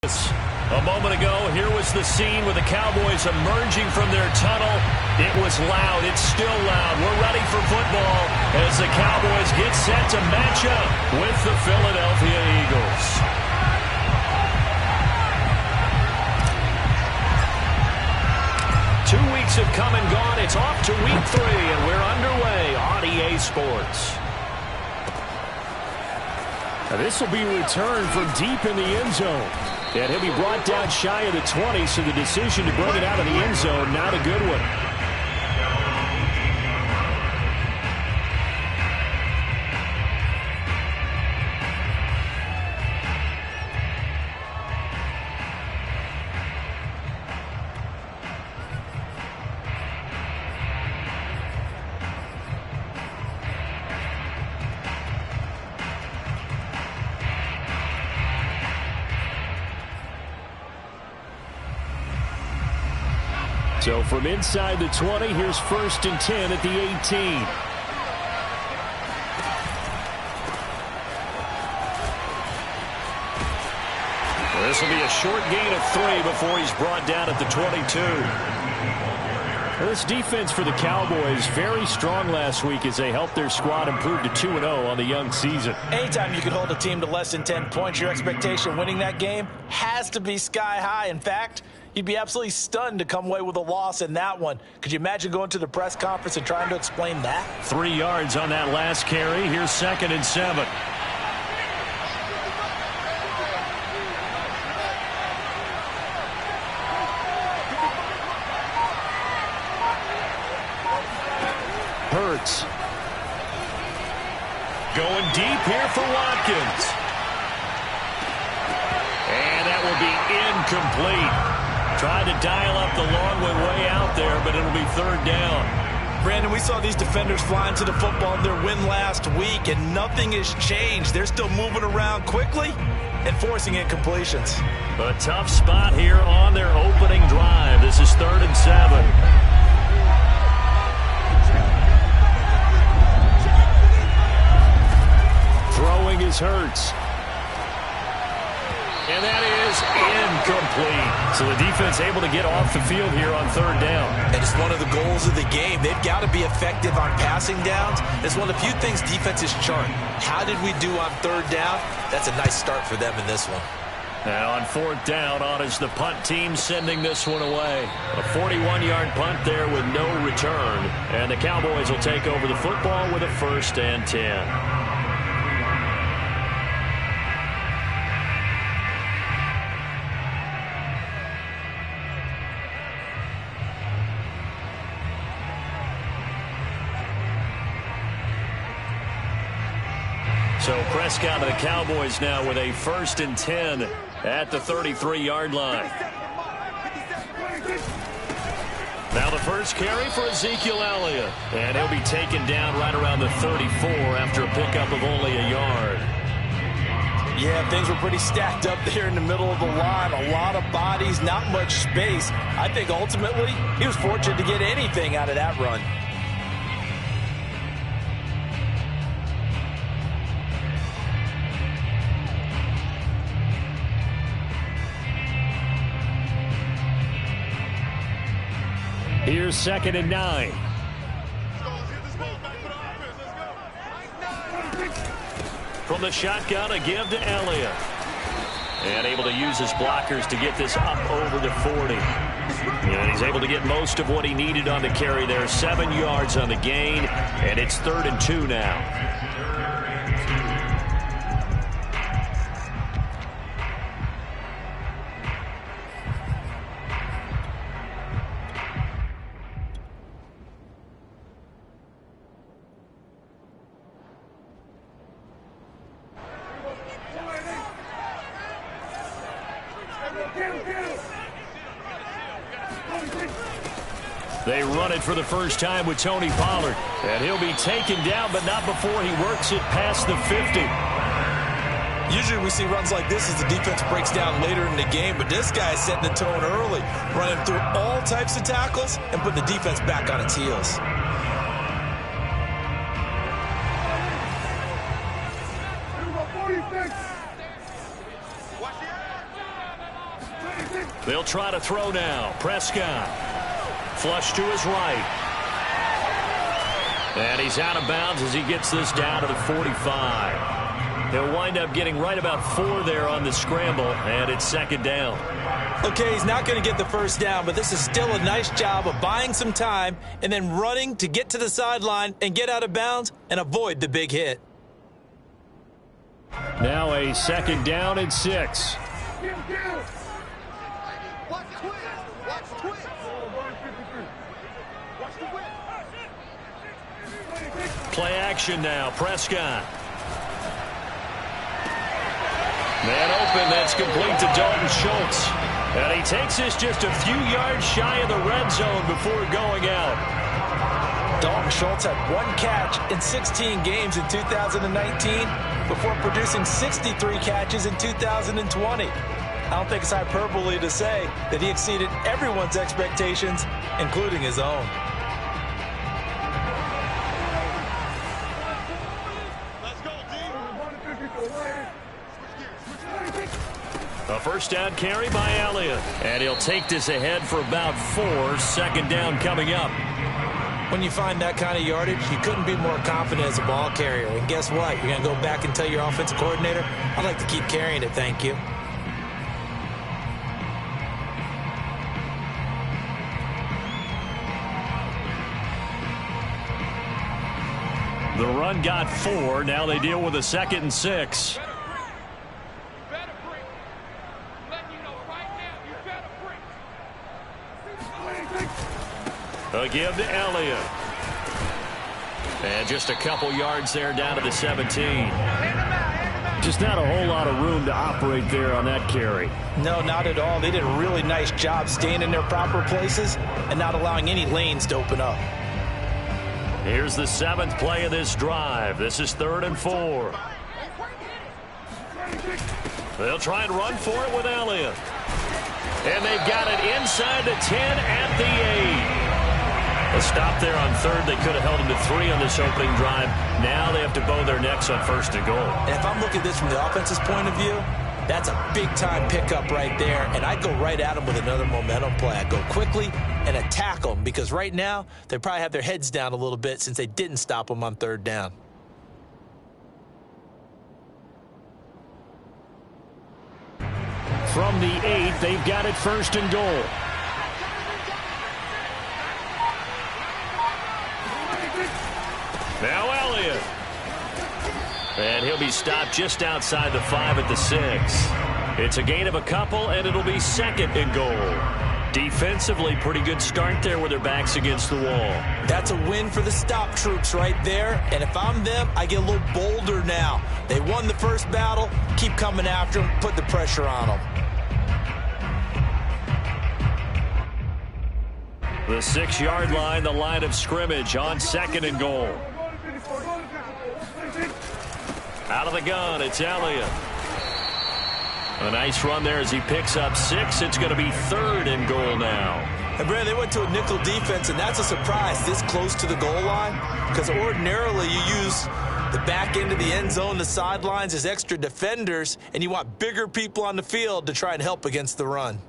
A moment ago, here was the scene with the Cowboys emerging from their tunnel. It was loud. It's still loud. We're ready for football as the Cowboys get set to match up with the Philadelphia Eagles. Two weeks have come and gone. It's off to week 3, and we're underway on EA Sports. Now this will be returned from deep in the end zone. And he'll be brought down shy of the 20, so the decision to bring it out of the end zone, not a good one. So from inside the 20, here's 1st and 10 at the 18. This will be a short gain of 3 before he's brought down at the 22. Well, this defense for the Cowboys, very strong last week as they helped their squad improve to 2-0 on the young season. Anytime you can hold a team to less than 10 points, your expectation winning that game has to be sky high. In fact, you'd be absolutely stunned to come away with a loss in that one. Could you imagine going to the press conference and trying to explain that? 3 yards on that last carry. Here's 2nd and 7. Hurts. Going deep here for Watkins. And that will be incomplete. Tried to dial up the long way out there, but it'll be 3rd down. Brandon, we saw these defenders flying to the football in their win last week, and nothing has changed. They're still moving around quickly and forcing incompletions. A tough spot here on their opening drive. This is 3rd and 7. Throwing is Hurts. And that is incomplete. So the defense able to get off the field here on 3rd down. And it's one of the goals of the game. They've got to be effective on passing downs. It's one of the few things defenses chart. How did we do on 3rd down? That's a nice start for them in this one. Now on 4th down, on is the punt team sending this one away. A 41-yard punt there with no return. And the Cowboys will take over the football with a 1st and 10. So Prescott and the Cowboys now with a 1st and 10 at the 33-yard line. Now the first carry for Ezekiel Elliott. And he'll be taken down right around the 34 after a pickup of only a yard. Yeah, things were pretty stacked up there in the middle of the line. A lot of bodies, not much space. I think ultimately he was fortunate to get anything out of that run. Here's 2nd and 9. From the shotgun, a give to Elliott. And able to use his blockers to get this up over the 40. And he's able to get most of what he needed on the carry there. 7 yards on the gain, and it's 3rd and 2 now. They run it for the first time with Tony Pollard. And he'll be taken down, but not before he works it past the 50. Usually we see runs like this as the defense breaks down later in the game, but this guy is setting the tone early, running through all types of tackles and putting the defense back on its heels. They'll try to throw now. Prescott. Flush to his right. And he's out of bounds as he gets this down to the 45. He'll wind up getting right about 4 there on the scramble, and it's second down. Okay, he's not going to get the first down, but this is still a nice job of buying some time and then running to get to the sideline and get out of bounds and avoid the big hit. Now a second down and 6. Play action now. Prescott. Man open. That's complete to Dalton Schultz. And he takes this just a few yards shy of the red zone before going out. Dalton Schultz had 1 catch in 16 games in 2019 before producing 63 catches in 2020. I don't think it's hyperbole to say that he exceeded everyone's expectations, including his own. A first down carry by Elliott. And he'll take this ahead for about 4. Second down coming up. When you find that kind of yardage, you couldn't be more confident as a ball carrier. And guess what? You're going to go back and tell your offensive coordinator, I'd like to keep carrying it, thank you. The run got 4. Now they deal with a 2nd and 6. A give to Elliott. And just a couple yards there down to the 17. Just not a whole lot of room to operate there on that carry. No, not at all. They did a really nice job staying in their proper places and not allowing any lanes to open up. Here's the 7th play of this drive. This is 3rd and 4. They'll try and run for it with Elliott. And they've got it inside the 10 at the 8. A stop there on 3rd. They could have held him to 3 on this opening drive. Now they have to bow their necks on 1st and goal. And if I'm looking at this from the offense's point of view, that's a big-time pickup right there. And I'd go right at them with another momentum play. I'd go quickly and attack them because right now they probably have their heads down a little bit since they didn't stop them on 3rd down. From the 8, they've got it 1st and goal. Now Elliott. And he'll be stopped just outside the 5 at the 6. It's a gain of a couple, and it'll be 2nd and goal. Defensively, pretty good start there with their backs against the wall. That's a win for the stop troops right there. And if I'm them, I get a little bolder now. They won the first battle. Keep coming after them. Put the pressure on them. The 6-yard line, the line of scrimmage on 2nd and goal. Out of the gun, it's Elliott. A nice run there as he picks up 6. It's going to be 3rd and goal now. And Brad, they went to a nickel defense, and that's a surprise this close to the goal line because ordinarily you use the back end of the end zone, the sidelines as extra defenders, and you want bigger people on the field to try and help against the run.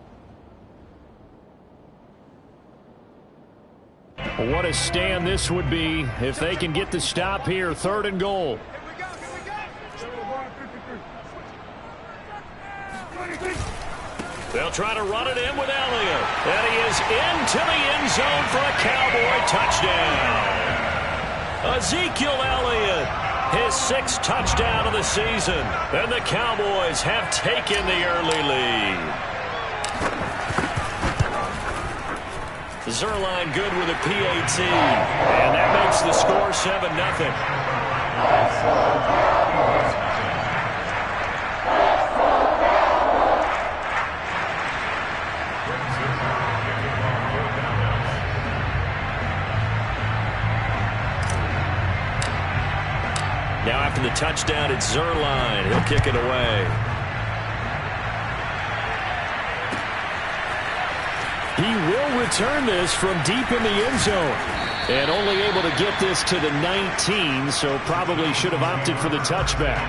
What a stand this would be if they can get the stop here. 3rd and goal. They'll try to run it in with Elliott. And he is into the end zone for a Cowboy touchdown. Ezekiel Elliott, his 6th touchdown of the season. And the Cowboys have taken the early lead. Zerline good with a PAT. And that makes the score 7-0. Now after the touchdown, it's Zerline. He'll kick it away. He will return this from deep in the end zone. And only able to get this to the 19, so probably should have opted for the touchback.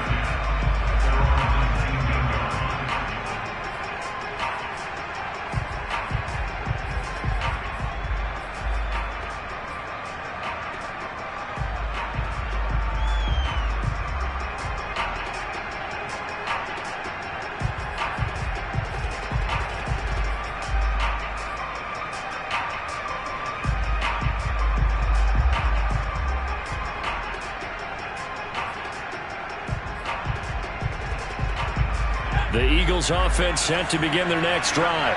The Eagles offense set to begin their next drive.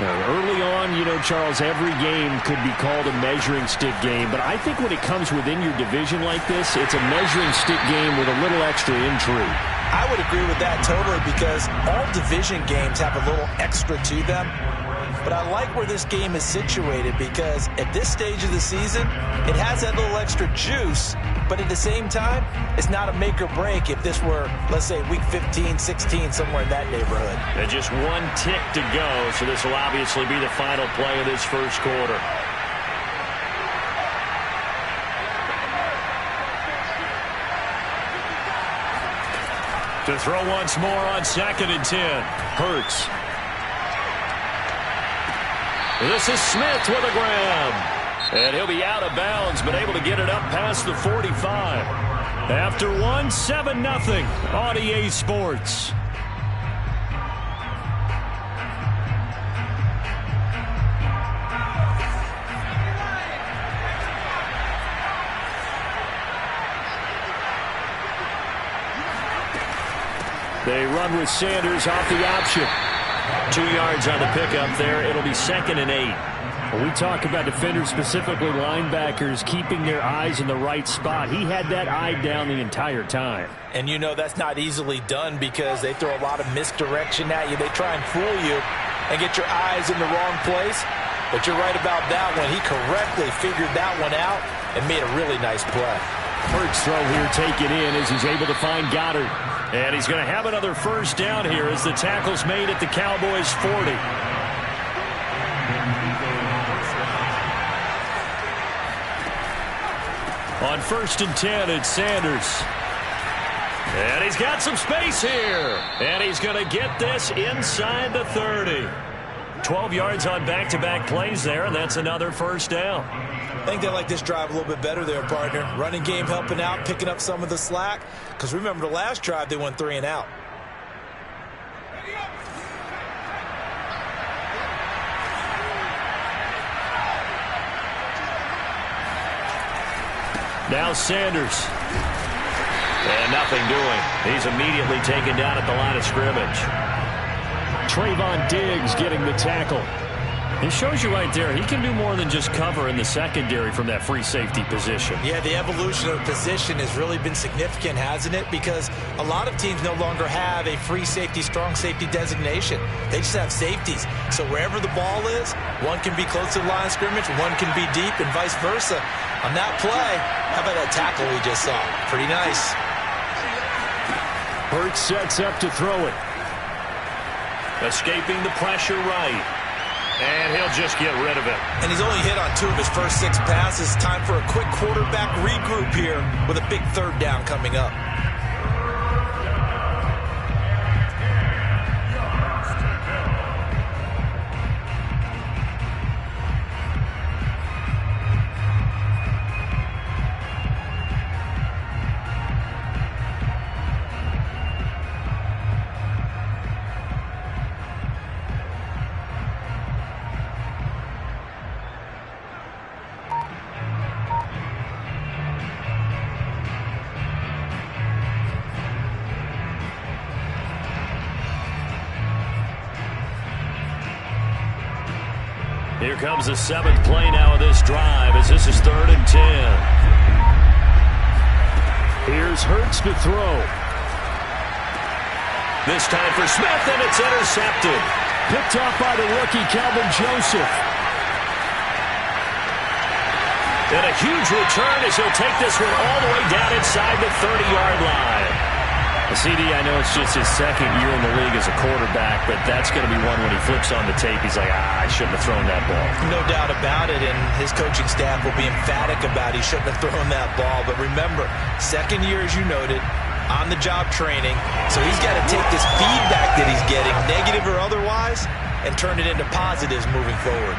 Early on, you know, Charles, every game could be called a measuring stick game, but I think when it comes within your division like this, it's a measuring stick game with a little extra intrigue. I would agree with that totally, because all division games have a little extra to them. But I like where this game is situated, because at this stage of the season, it has that little extra juice, but at the same time, it's not a make or break if this were, let's say, week 15, 16, somewhere in that neighborhood. And just one tick to go, so this will obviously be the final play of this first quarter. To throw once more on 2nd and 10. Hurts. This is Smith with a grab. And he'll be out of bounds, but able to get it up past the 45. After one, 7-0 on EA Sports. They run with Sanders off the option. 2 yards on the pickup there. It'll be 2nd and 8. When we talk about defenders, specifically linebackers, keeping their eyes in the right spot, he had that eye down the entire time. And you know that's not easily done, because they throw a lot of misdirection at you. They try and fool you and get your eyes in the wrong place. But you're right about that one. He correctly figured that one out and made a really nice play. Hurts throw here taken in as he's able to find Goddard. And he's going to have another first down here as the tackle's made at the Cowboys 40. On 1st and 10, it's Sanders. And he's got some space here. And he's going to get this inside the 30. 12 yards on back-to-back plays there, and that's another first down. I think they like this drive a little bit better there, partner. Running game helping out, picking up some of the slack. Because remember, the last drive, they went 3 and out. Now Sanders. And nothing doing. He's immediately taken down at the line of scrimmage. Trayvon Diggs getting the tackle. It shows you right there, he can do more than just cover in the secondary from that free safety position. Yeah, the evolution of the position has really been significant, hasn't it? Because a lot of teams no longer have a free safety, strong safety designation. They just have safeties. So wherever the ball is, one can be close to the line of scrimmage, one can be deep, and vice versa. On that play, how about that tackle we just saw? Pretty nice. Hurts sets up to throw it. Escaping the pressure right. And he'll just get rid of it. And he's only hit on 2 of his first 6 passes. Time for a quick quarterback regroup here with a big 3rd down coming up. Here comes the 7th play now of this drive as this is 3rd and 10. Here's Hurts to throw. This time for Smith, and it's intercepted. Picked off by the rookie, Calvin Joseph. And a huge return as he'll take this one all the way down inside the 30-yard line. CD, I know it's just his 2nd year in the league as a quarterback, but that's going to be one when he flips on the tape. He's like, I shouldn't have thrown that ball. No doubt about it, and his coaching staff will be emphatic about he shouldn't have thrown that ball. But remember, 2nd year, as you noted, on-the-job training. So he's got to take this feedback that he's getting, negative or otherwise, and turn it into positives moving forward.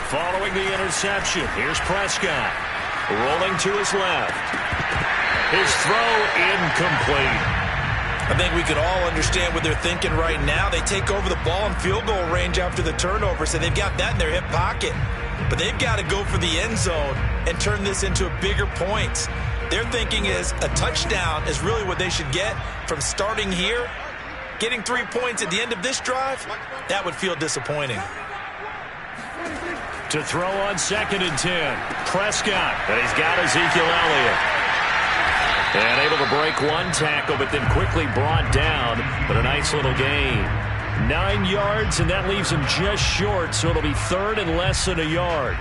Following the interception, here's Prescott. Rolling to his left. His throw incomplete. I think we can all understand what they're thinking right now. They take over the ball in field goal range after the turnover, so they've got that in their hip pocket. but they've got to go for the end zone and turn this into a bigger points. Their thinking is a touchdown is really what they should get from starting here. Getting 3 points at the end of this drive, that would feel disappointing. To throw on 2nd and 10. Prescott. And he's got Ezekiel Elliott. And able to break one tackle, but then quickly brought down. But a nice little gain. 9 yards, and that leaves him just short, so it'll be 3rd and less than a yard.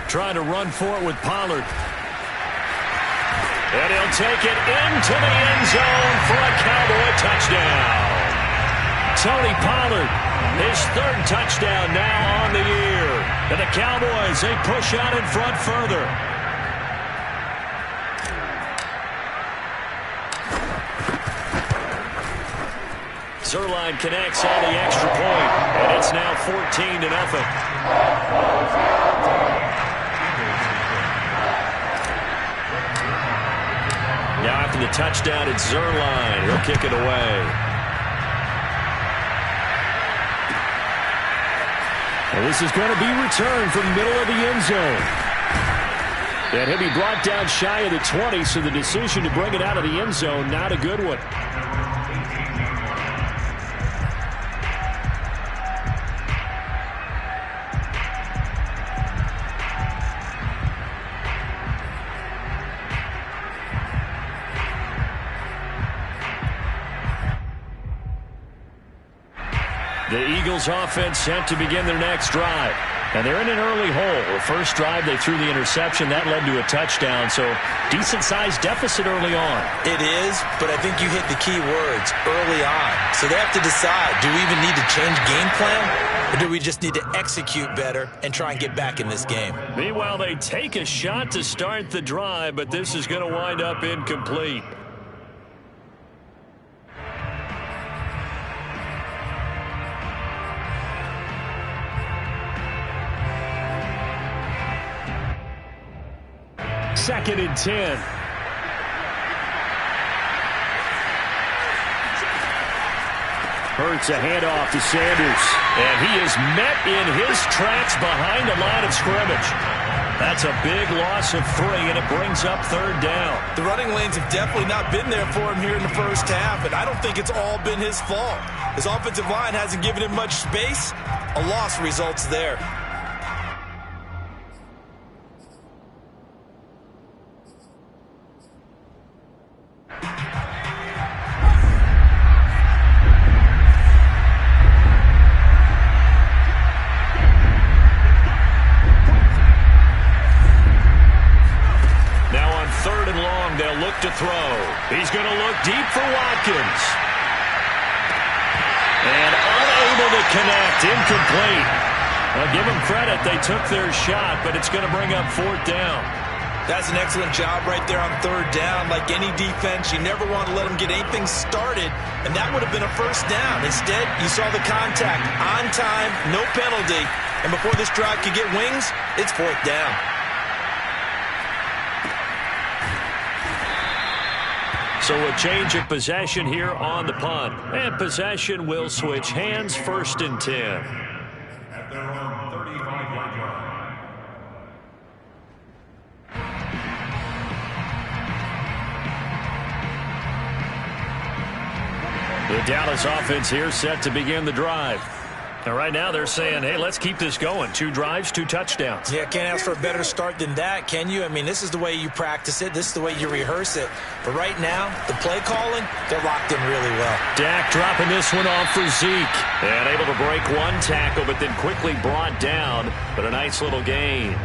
Trying to run for it with Pollard. And he'll take it into the end zone for a Cowboy touchdown. Tony Pollard, his 3rd touchdown now on the year. And the Cowboys, they push out in front further. Zerline connects on the extra point, and it's now 14-0. Now after the touchdown, it's Zerline. He'll kick it away. And this is going to be returned from the middle of the end zone. And he'll be brought down shy of the 20, so the decision to bring it out of the end zone, not a good one. The Eagles offense set to begin their next drive. And they're in an early hole. The first drive, they threw the interception. That led to a touchdown. So decent-sized deficit early on. It is, but I think you hit the key words, early on. So they have to decide, do we even need to change game plan? Or do we just need to execute better and try and get back in this game? Meanwhile, they take a shot to start the drive, but this is going to wind up incomplete. Second and 10. Hurts a handoff to Sanders. And he is met in his tracks behind the line of scrimmage. That's a big loss of 3, and it brings up 3rd down. The running lanes have definitely not been there for him here in the first half, and I don't think it's all been his fault. His offensive line hasn't given him much space. A loss results there. To throw. He's going to look deep for Watkins. And unable to connect. Incomplete. Well, give them credit. They took their shot, but it's going to bring up 4th down. That's an excellent job right there on 3rd down. Like any defense, you never want to let them get anything started, and that would have been a 1st down. Instead, you saw the contact on time, no penalty, and before this drive could get wings, it's 4th down. So a change of possession here on the punt. And possession will switch hands, 1st and 10. At their own 35-yard line. The Dallas offense here set to begin the drive. And right now they're saying, hey, let's keep this going. 2 drives, 2 touchdowns. Yeah, can't ask for a better start than that, can you? I mean, this is the way you practice it. This is the way you rehearse it. But right now, the play calling, they're locked in really well. Dak dropping this one off for Zeke. And able to break one tackle, but then quickly brought down. But a nice little gain.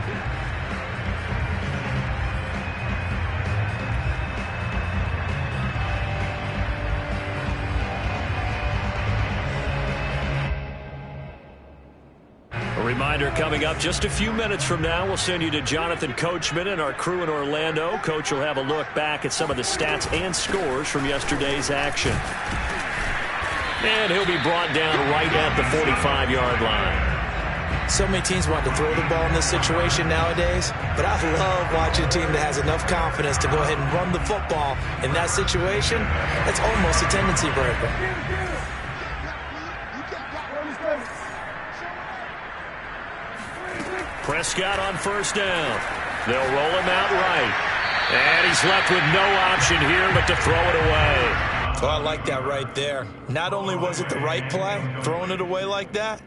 Reminder coming up just a few minutes from now. We'll send you to Jonathan Coachman and our crew in Orlando. Coach will have a look back at some of the stats and scores from yesterday's action. And he'll be brought down right at the 45-yard line. So many teams want to throw the ball in this situation nowadays, but I love watching a team that has enough confidence to go ahead and run the football in that situation. That's almost a tendency breaker. Prescott on first down. They'll roll him out right. And he's left with no option here but to throw it away. Oh, I like that right there. Not only was it the right play, throwing it away like that,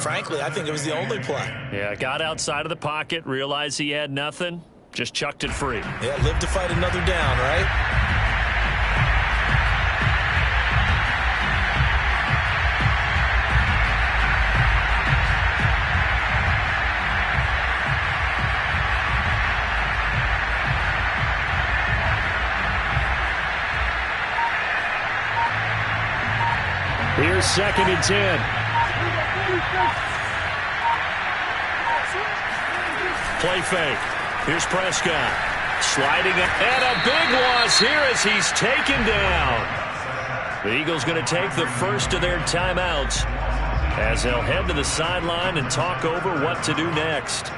frankly, I think it was the only play. Yeah, got outside of the pocket, realized he had nothing, just chucked it free. Yeah, live to fight another down, right? Here's 2nd and 10. Play fake. Here's Prescott. Sliding and a big loss here as he's taken down. The Eagles going to take the first of their timeouts as they'll head to the sideline and talk over what to do next.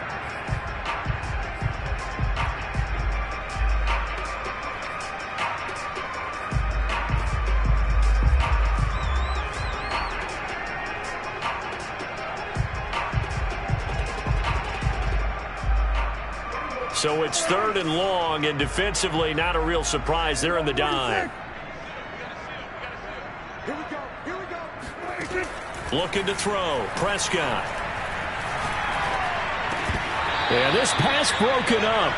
So it's 3rd and long, and defensively not a real surprise. They're in the dime. Looking to throw. Prescott. Yeah, this pass broken up.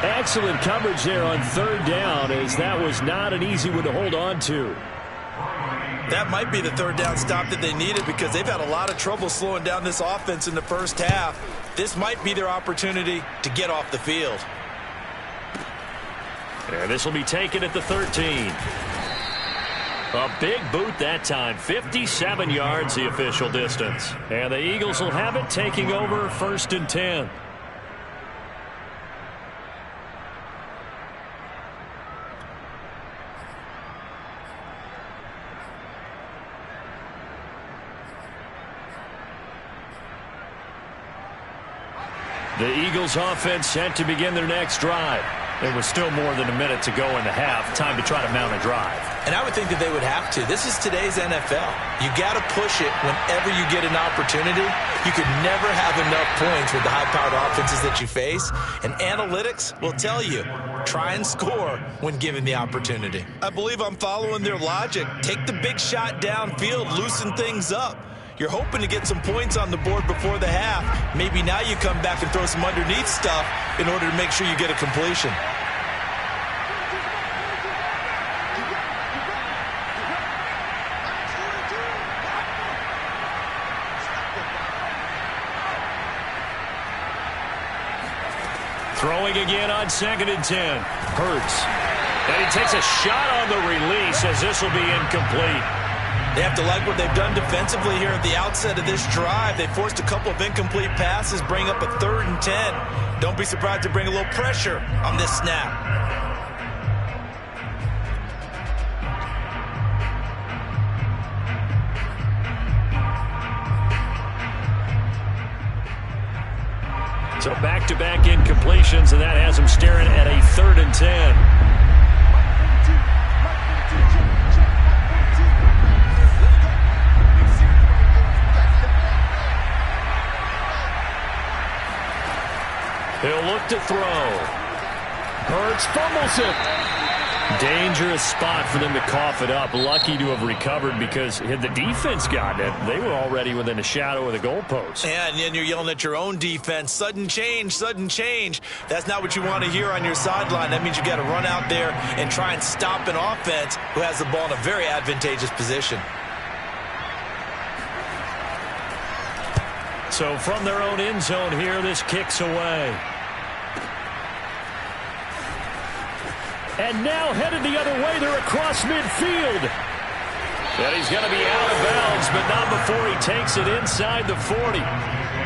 Excellent coverage there on 3rd down, as that was not an easy one to hold on to. That might be the 3rd down stop that they needed because they've had a lot of trouble slowing down this offense in the first half. This might be their opportunity to get off the field. And this will be taken at the 13. A big boot that time. 57 yards the official distance. And the Eagles will have it, taking over 1st and 10. The Eagles offense set to begin their next drive. There was still more than a minute to go in the half. Time to try to mount a drive. And I would think that they would have to. This is today's NFL. You got to push it whenever you get an opportunity. You could never have enough points with the high-powered offenses that you face. And analytics will tell you, try and score when given the opportunity. I believe I'm following their logic. Take the big shot downfield, loosen things up. You're hoping to get some points on the board before the half. Maybe now you come back and throw some underneath stuff in order to make sure you get a completion. Throwing again on 2nd and 10. Hurts. And he takes a shot on the release as this will be incomplete. They have to like what they've done defensively here at the outset of this drive. They forced a couple of incomplete passes, bring up a 3rd and 10. Don't be surprised to bring a little pressure on this snap. So back-to-back incompletions, and that has them staring at a 3rd and 10. He'll look to throw. Hurts fumbles it. Dangerous spot for them to cough it up. Lucky to have recovered because had the defense gotten it, they were already within a shadow of the goalpost. And then you're yelling at your own defense. Sudden change, sudden change. That's not what you want to hear on your sideline. That means you got to run out there and try and stop an offense who has the ball in a very advantageous position. So from their own end zone here, this kicks away. And now headed the other way. They're across midfield. And he's going to be out of bounds, but not before he takes it inside the 40.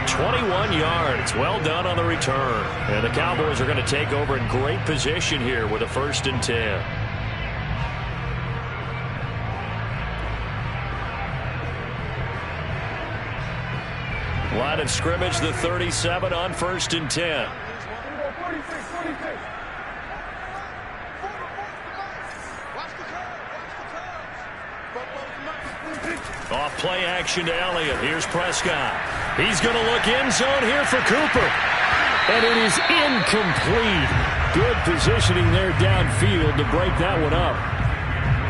21 yards. Well done on the return. And the Cowboys are going to take over in great position here with a 1st and 10. Line of scrimmage, the 37 on 1st and 10. Off play action to Elliott. Here's Prescott. He's going to look end zone here for Cooper. And it is incomplete. Good positioning there downfield to break that one up.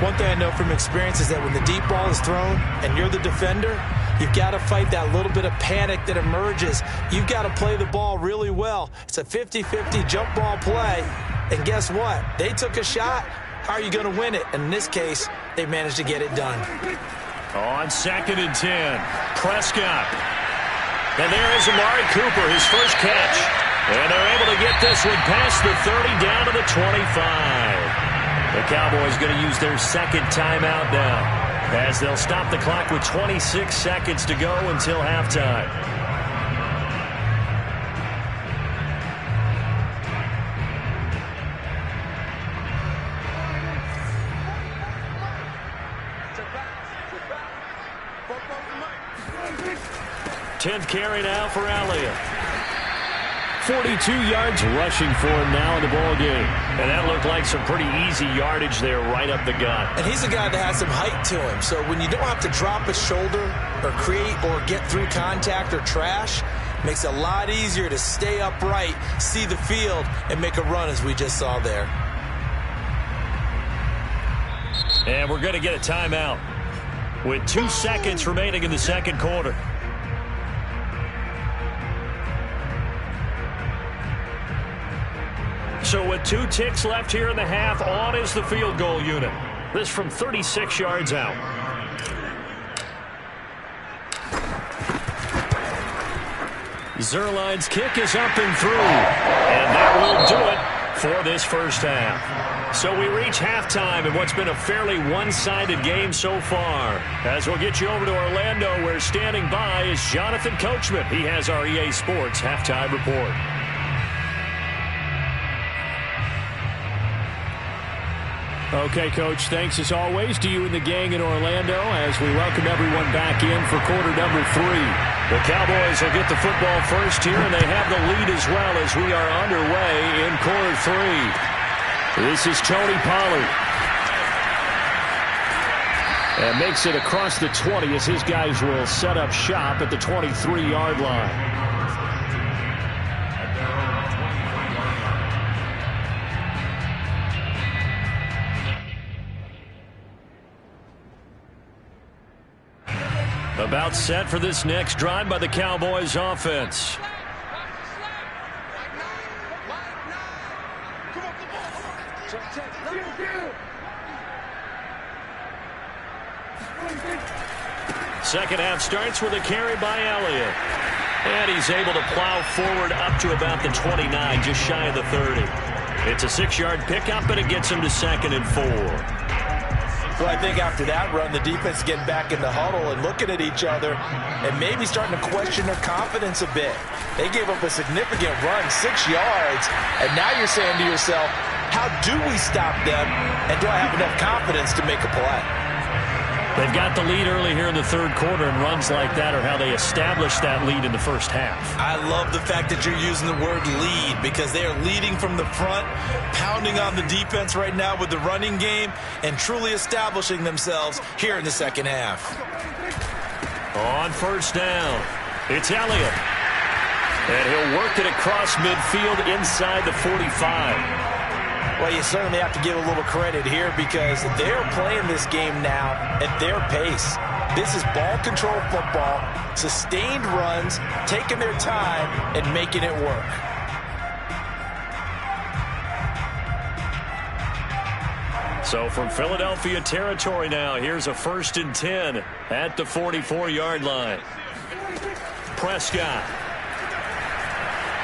One thing I know from experience is that when the deep ball is thrown and you're the defender, you've got to fight that little bit of panic that emerges. You've got to play the ball really well. It's a 50-50 jump ball play. And guess what? They took a shot. How are you going to win it? And in this case, they managed to get it done. On 2nd and 10, Prescott. And there is Amari Cooper, his first catch. And they're able to get this one past the 30 down to the 25. The Cowboys going to use their 2nd timeout now, as they'll stop the clock with 26 seconds to go until halftime. Tenth carry now for Elliott. 42 yards rushing for him now in the ball game. And that looked like some pretty easy yardage there right up the gut. And he's a guy that has some height to him. So when you don't have to drop a shoulder or create or get through contact or trash, it makes it a lot easier to stay upright, see the field, and make a run as we just saw there. And we're going to get a timeout with 2 seconds remaining in the 2nd quarter. So with 2 ticks left here in the half, on is the field goal unit. This from 36 yards out. Zerline's kick is up and through. And that will do it for this first half. So we reach halftime in what's been a fairly one-sided game so far. As we'll get you over to Orlando, where standing by is Jonathan Coachman. He has our EA Sports halftime report. Okay, Coach, thanks as always to you and the gang in Orlando as we welcome everyone back in for quarter number 3. The Cowboys will get the football first here, and they have the lead as well as we are underway in quarter 3. This is Tony Pollard. And makes it across the 20 as his guys will set up shop at the 23-yard line. About set for this next drive by the Cowboys offense. Second half starts with a carry by Elliott. And he's able to plow forward up to about the 29, just shy of the 30. It's a 6-yard pickup, and it gets him to 2nd and 4. Well, I think after that run, the defense getting back in the huddle and looking at each other and maybe starting to question their confidence a bit. They gave up a significant run, 6 yards, and now you're saying to yourself, how do we stop them, and do I have enough confidence to make a play? They've got the lead early here in the 3rd quarter, and runs like that are how they establish that lead in the first half. I love the fact that you're using the word lead because they are leading from the front, pounding on the defense right now with the running game, and truly establishing themselves here in the 2nd half. On first down, it's Elliott. And he'll work it across midfield inside the 45. Well, you certainly have to give a little credit here because they're playing this game now at their pace. This is ball control football, sustained runs, taking their time, and making it work. So from Philadelphia territory now, here's a 1st and 10 at the 44-yard line. Prescott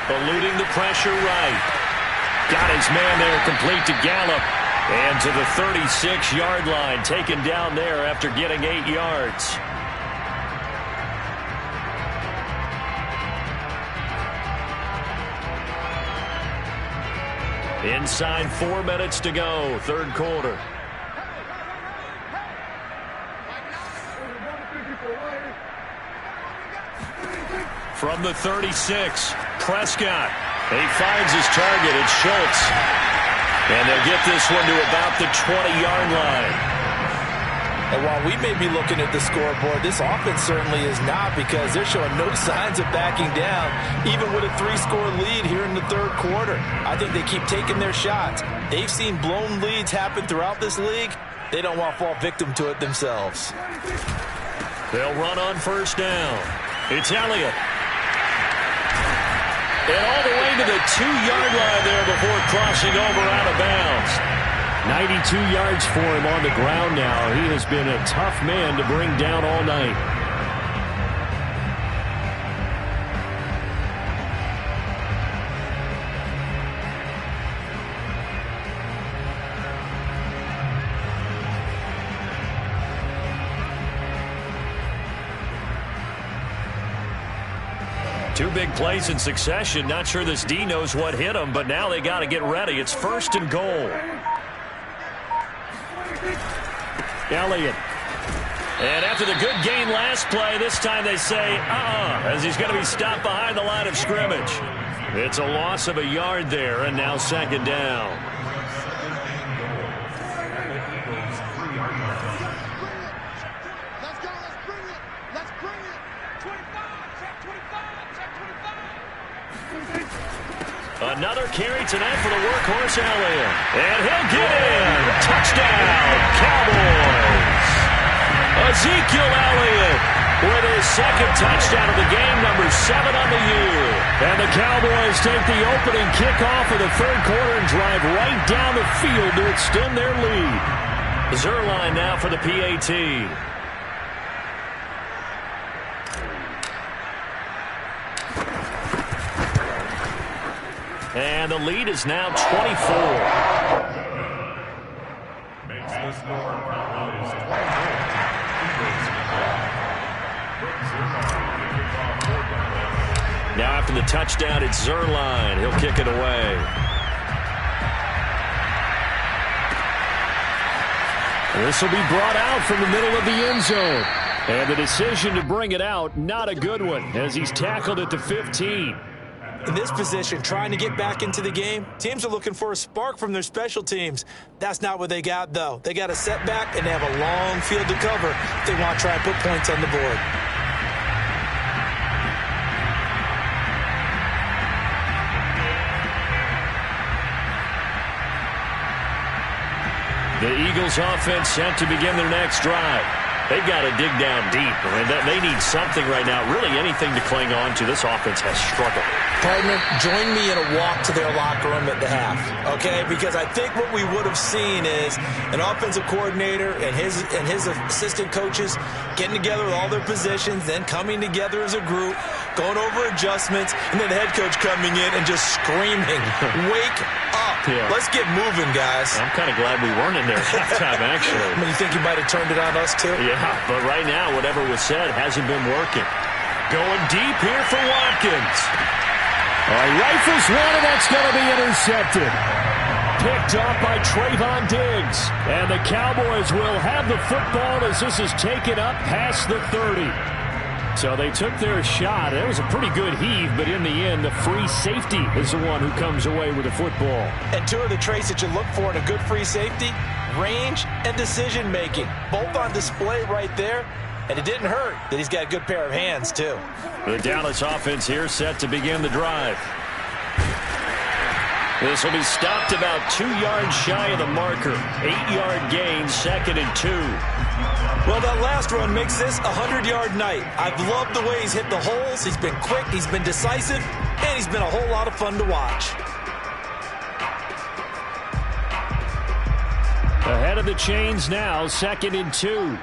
eluding the pressure right. Got his man there, complete to Gallup. And to the 36-yard line, taken down there after getting 8 yards. Inside 4 minutes to go, third quarter. From the 36, Prescott. He finds his target. It's Schultz. And they'll get this one to about the 20-yard line. And while we may be looking at the scoreboard, this offense certainly is not, because they're showing no signs of backing down, even with a 3-score lead here in the third quarter. I think they keep taking their shots. They've seen blown leads happen throughout this league. They don't want to fall victim to it themselves. They'll run on first down. It's Elliott. And all the way to the 2-yard line there before crossing over out of bounds. 92 yards for him on the ground now. He has been a tough man to bring down all night. Two big plays in succession. Not sure this D knows what hit him, but now they got to get ready. It's first and goal. Elliott. And after the good gain last play, this time they say, as he's going to be stopped behind the line of scrimmage. It's a loss of a yard there, and now second down. Let's bring it. 25, check 25, check 25. Another carry tonight for the workhorse Elliott. And he'll get in. Touchdown, Cowboys. Ezekiel Elliott with his second touchdown of the game, number 7 on the year. And the Cowboys take the opening kickoff of the third quarter and drive right down the field to extend their lead. Zerline now for the PAT. And the lead is now 24. Makes the score Cowboys 24. Now after the touchdown, it's Zerline. He'll kick it away. This will be brought out from the middle of the end zone. And the decision to bring it out, not a good one, as he's tackled at the 15. In this position, trying to get back into the game, teams are looking for a spark from their special teams. That's not what they got, though. They got a setback, and they have a long field to cover if they want to try and put points on the board. The Eagles offense set to begin their next drive. They've got to dig down deep. I mean, they need something right now, really anything to cling on to. This offense has struggled. Partner, join me in a walk to their locker room at the half, okay? Because I think what we would have seen is an offensive coordinator and his assistant coaches getting together with all their positions, then coming together as a group, going over adjustments, and then the head coach coming in and just screaming, wake up. Yeah. Let's get moving, guys. I'm kind of glad we weren't in there at halftime, actually. I mean, you think you might have turned it on us, too? Yeah, but right now, whatever was said hasn't been working. Going deep here for Watkins. All right, rifles one, and that's going to be intercepted. Picked up by Trayvon Diggs. And the Cowboys will have the football as this is taken up past the 30. So they took their shot. It was a pretty good heave, but in the end, the free safety is the one who comes away with the football. And two of the traits that you look for in a good free safety, range and decision-making. Both on display right there. And it didn't hurt that he's got a good pair of hands, too. The Dallas offense here set to begin the drive. This will be stopped about 2 yards shy of the marker. 8-yard gain, 2nd and 2. Well, that last run makes this a 100-yard night. I've loved the way he's hit the holes. He's been quick, he's been decisive, and he's been a whole lot of fun to watch. Ahead of the chains now, 2nd and 2.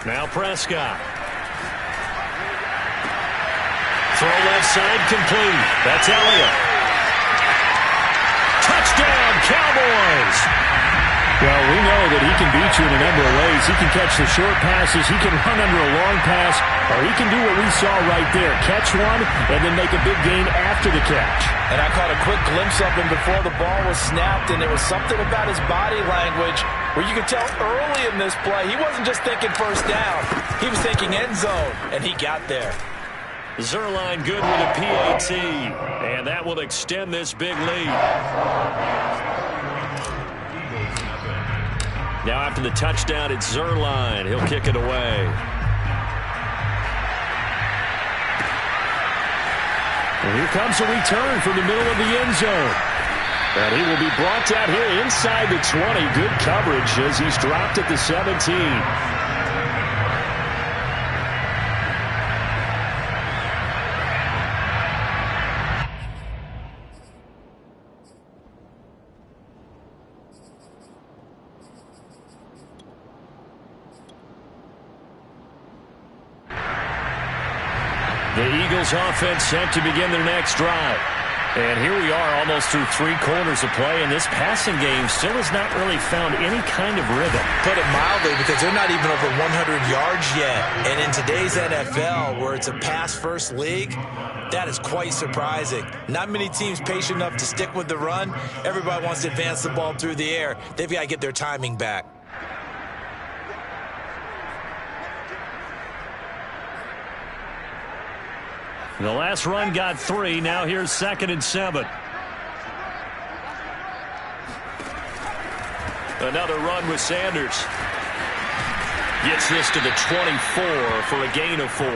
Now Prescott. Throw left side complete. That's Elliott. Touchdown, Cowboys! Well, we know know that he can beat you in a number of ways. He can catch the short passes, he can run under a long pass, or he can do what we saw right there, catch one and then make a big gain after the catch. And I caught a quick glimpse of him before the ball was snapped, and there was something about his body language where you could tell early in this play he wasn't just thinking first down. He was thinking end zone, and he got there. Zuerlein good with a PAT, and that will extend this big lead. Now after the touchdown, it's Zuerlein. He'll kick it away. And here comes a return from the middle of the end zone. And he will be brought down here inside the 20. Good coverage as he's dropped at the 17. The Eagles offense set to begin their next drive. And here we are almost through 3/4 of play, and this passing game still has not really found any kind of rhythm. Put it mildly, because they're not even over 100 yards yet. And in today's NFL, where it's a pass-first league, that is quite surprising. Not many teams patient enough to stick with the run. Everybody wants to advance the ball through the air. They've got to get their timing back. The last run got 3. Now here's 2nd and 7. Another run with Sanders. Gets this to the 24 for a gain of 4.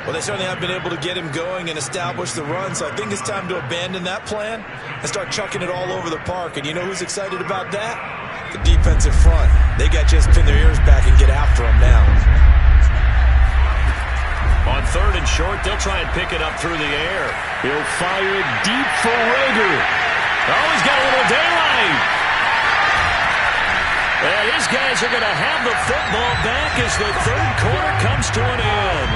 Well, they certainly have been able to get him going and establish the run, so I think it's time to abandon that plan and start chucking it all over the park. And you know who's excited about that? The defensive front. They got to just pin their ears back and get after him now. On 3rd and short, they'll try and pick it up through the air. He'll fire deep for Rager. Oh, he's got a little daylight. And his guys are going to have the football back as the 3rd quarter comes to an end.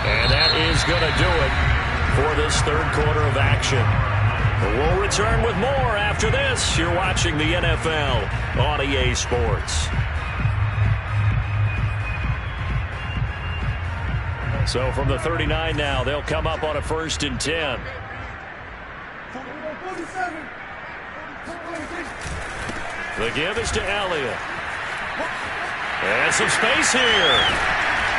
And that is going to do it for this 3rd quarter of action. We'll return with more after this. You're watching the NFL on EA Sports. So from the 39 now, they'll come up on a 1st and 10. The give is to Elliott. And some space here.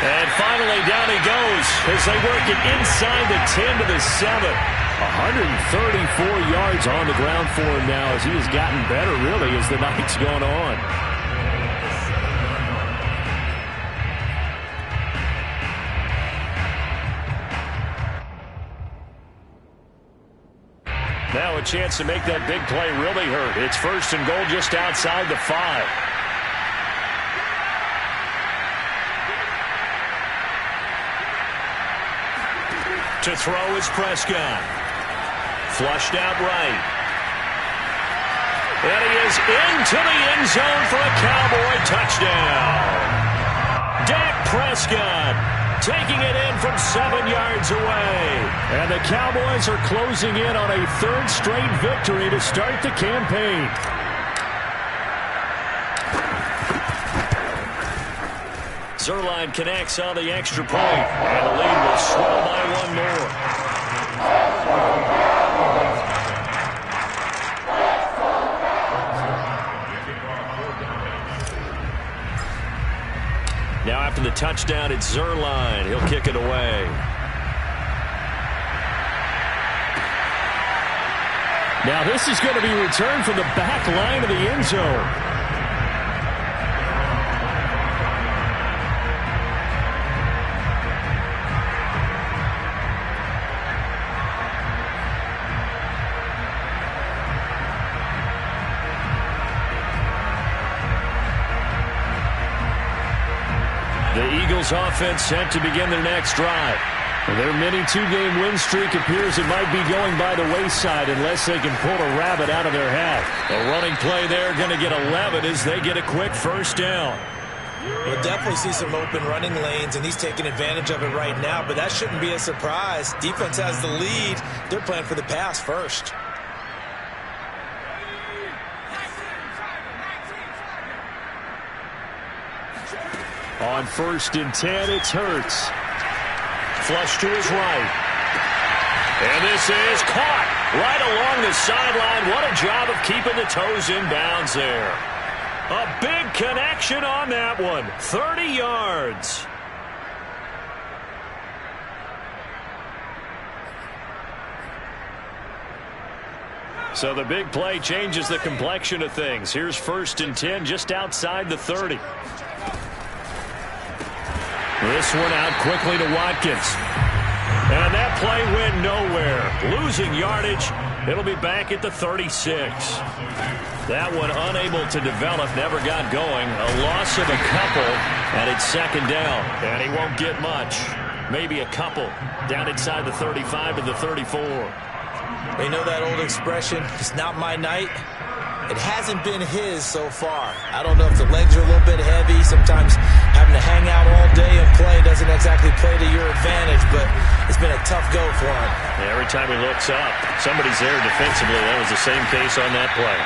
And finally down he goes as they work it inside the 10 to the 7. 134 yards on the ground for him now as he has gotten better really as the night's gone on. Now a chance to make that big play really hurt. It's 1st and goal just outside the 5. To throw is Prescott. Flushed out right. And he is into the end zone for a Cowboy touchdown. Dak Prescott taking it in from 7 yards away. And the Cowboys are closing in on a 3rd straight victory to start the campaign. Zuerlein connects on the extra point, and the lead will swell by 1 more. Now after the touchdown, it's Zuerlein. He'll kick it away. Now this is going to be returned from the back line of the end zone. The Eagles offense set to begin their next drive. Their mini 2-game win streak appears it might be going by the wayside unless they can pull a rabbit out of their hat. A running play there, going to get 11 as they get a quick 1st down. We'll definitely see some open running lanes, and he's taking advantage of it right now, but that shouldn't be a surprise. Defense has the lead. They're playing for the pass first. On 1st and 10, it's Hurts. Flush to his right. And this is caught right along the sideline. What a job of keeping the toes in bounds there. A big connection on that one. 30 yards. So the big play changes the complexion of things. Here's 1st and 10 just outside the 30. This one out quickly to Watkins. And that play went nowhere. Losing yardage. It'll be back at the 36. That one unable to develop, never got going. A loss of a couple, and it's 2nd down. And he won't get much. Maybe a couple. Down inside the 35 to the 34. You know that old expression, it's not my night? It hasn't been his so far. I don't know if the legs are a little bit heavy. Sometimes having to hang out all day and play doesn't exactly play to your advantage, but it's been a tough go for him. Every time he looks up, somebody's there defensively. That was the same case on that play.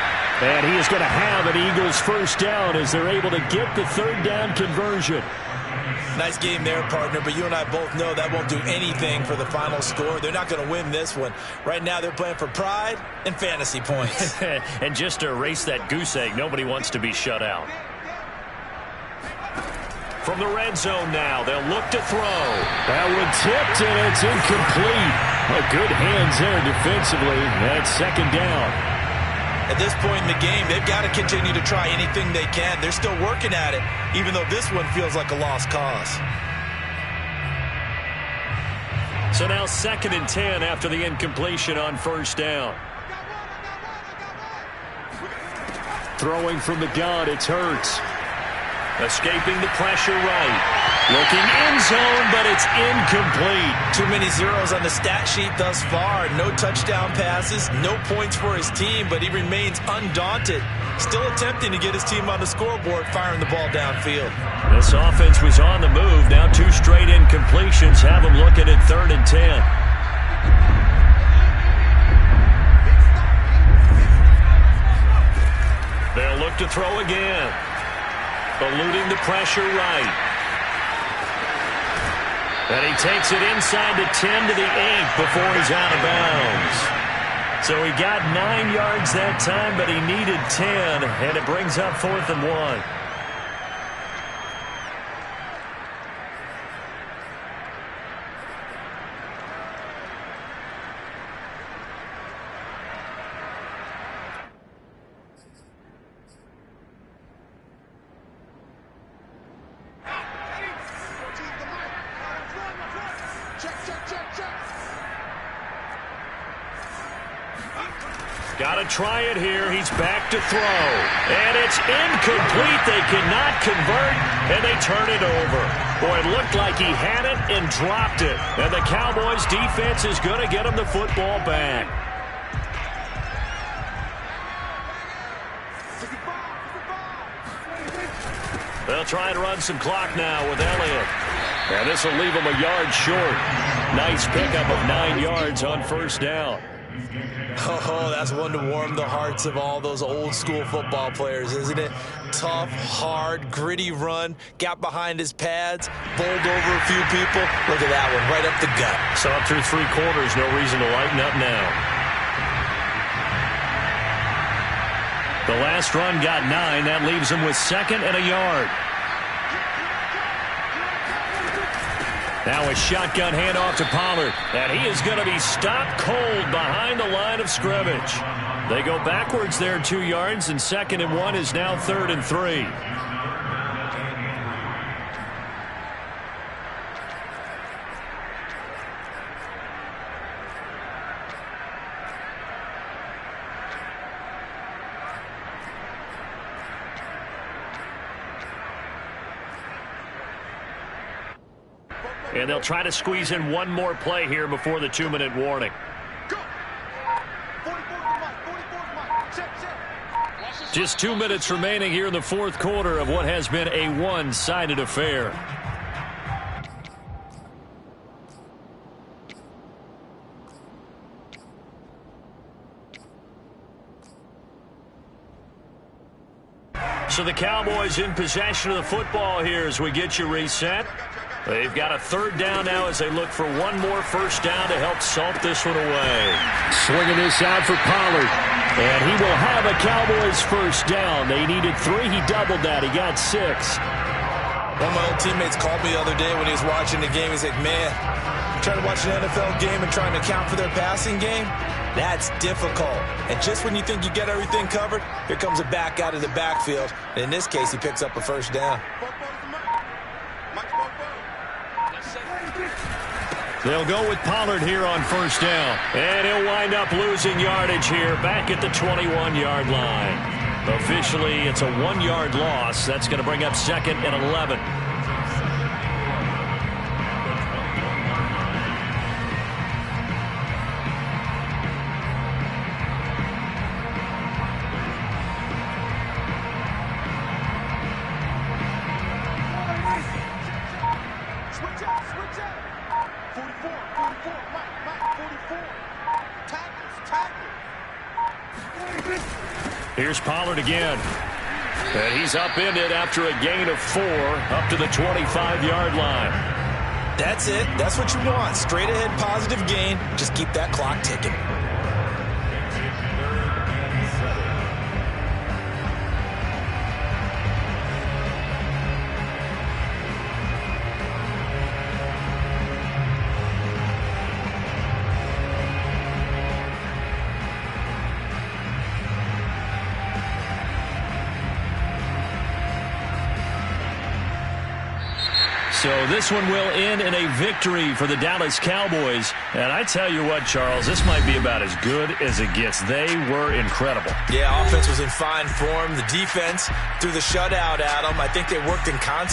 And he is going to have an Eagles 1st down as they're able to get the 3rd down conversion. Nice game there, partner, but you and I both know that won't do anything for the final score. They're not going to win this one. Right now they're playing for pride and fantasy points. And just to erase that goose egg, nobody wants to be shut out. From the red zone now, they'll look to throw. That one tipped, and it's incomplete. Good hands there defensively. That's 2nd down. At this point in the game, they've got to continue to try anything they can. They're still working at it, even though this one feels like a lost cause. So now 2nd and 10 after the incompletion on 1st down. Throwing from the gun, it's Hurts. Escaping the pressure right. Looking end zone, but it's incomplete. Too many zeros on the stat sheet thus far. No touchdown passes, no points for his team, but he remains undaunted. Still attempting to get his team on the scoreboard, firing the ball downfield. This offense was on the move. Now 2 straight incompletions have them looking at 3rd and 10. They'll look to throw again. Eluding the pressure right. And he takes it inside the 10 to the 8 before he's out of bounds. So he got 9 yards that time, but he needed 10, and it brings up 4th and 1. Got to try it here. He's back to throw. And it's incomplete. They cannot convert, and they turn it over. Boy, it looked like he had it and dropped it. And the Cowboys defense is going to get him the football back. They'll try and run some clock now with Elliott. And this will leave him a yard short. Nice pickup of 9 yards on 1st down. Oh, that's one to warm the hearts of all those old school football players, isn't it? Tough, hard, gritty run, got behind his pads, bowled over a few people. Look at that one, right up the gut. Saw it through 3 quarters, no reason to lighten up now. The last run got 9. That leaves him with 2nd and a yard. Now a shotgun handoff to Pollard. And he is going to be stopped cold behind the line of scrimmage. They go backwards there 2 yards, and 2nd and 1 is now 3rd and 3. And they'll try to squeeze in one more play here before the 2-minute warning. Just 2 minutes remaining here in the 4th quarter of what has been a one-sided affair. So the Cowboys in possession of the football here as we get you reset. They've got a third down now as they look for one more first down to help salt this one away. Swinging this out for Pollard. And he will have a Cowboys first down. They needed 3. He doubled that. He got 6. One of my old teammates called me the other day when he was watching the game. He's like, man, trying to watch an NFL game and trying to account for their passing game, that's difficult. And just when you think you get everything covered, here comes a back out of the backfield. And in this case, he picks up a first down. They'll go with Pollard here on first down. And he'll wind up losing yardage here back at the 21-yard line. Officially, it's a 1-yard loss. That's going to bring up 2nd and 11. Here's Pollard again. And he's upended after a gain of 4 up to the 25-yard line. That's it. That's what you want. Straight ahead positive gain. Just keep that clock ticking. So this one will end in a victory for the Dallas Cowboys. And I tell you what, Charles, this might be about as good as it gets. They were incredible. Yeah, offense was in fine form. The defense threw the shutout at them. I think they worked in concert.